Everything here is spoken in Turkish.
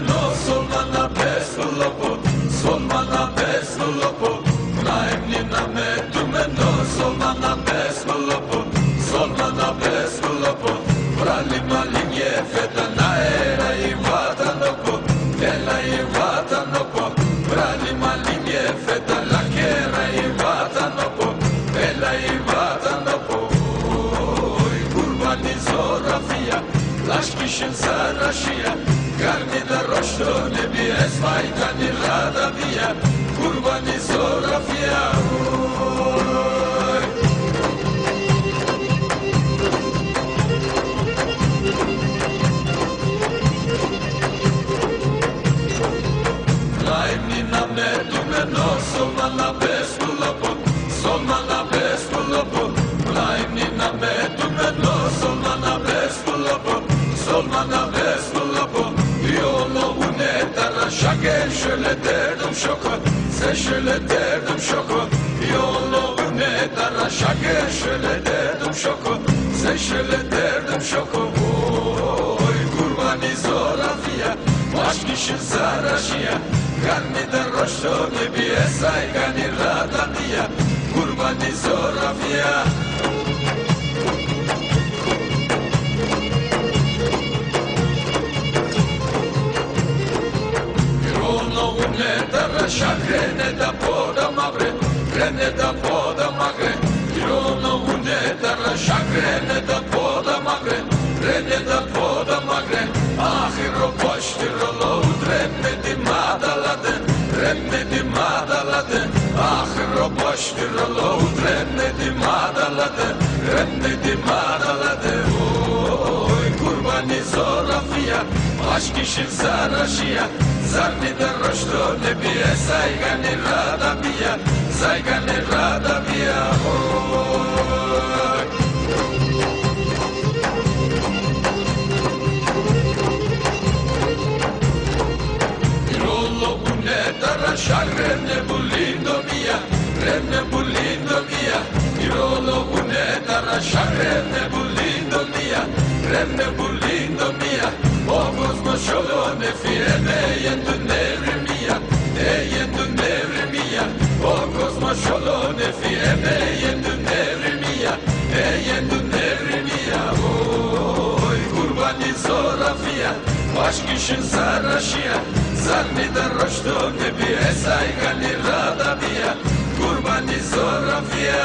no solmana peslopo, solmana peslopo. Naimni na me no solmana peslopo, solmana peslopo. Brali malinje feta na era I vatanopo, ela I vatanopo. Brali malinje feta la kera I vatanopo, ela I vatanopo. Kurbani zorafia, laşkişin saraşia. Karni da roşto ne bi esmay kani rada via. Kurbani zorafia. No, solmana peslopo, solmana peslopo. Naimni na me no solmana peslopo, solmana peslopo. Yolu unetara şaker şöyle derdim şoko, sen şöyle derdim şoko. Yolu unetara şaker şöyle derdim şoko, sen şöyle derdim şoko. Oy kurbani zorafia, aşk işin saraşia. Karni da roşto ne bi esay kani rada via. Kurbani zorafia. Yolo unetara şakrene da poda magre, krene da poda magre. Yolo unetara şakrene da poda magre, krene da poda magre. Ahiro poştirolo udremedi madaladın, remedi madaladın. Ahiro poştirolo udremedi madaladın, remedi madaladın. Oy kurbani zorafia, aşk işin saraşia. Zarni da roşto ne biye saygani rada biya, saygani rada biya. Oy Renne bulindo mia, renne bulindo mia. Irolo unetara renne bulindo mia, renne bulindo mia. Ogos mo sholone fieme yendu nevri mia, yendu nevri mia. Ogos mo sholone fieme yendu nevri mia, yendu nevri mia. Oy kurbani zorafia, aşk işin saraşia. Zarni da roşto ne bi esay kani rada via. Kurbani zorafia.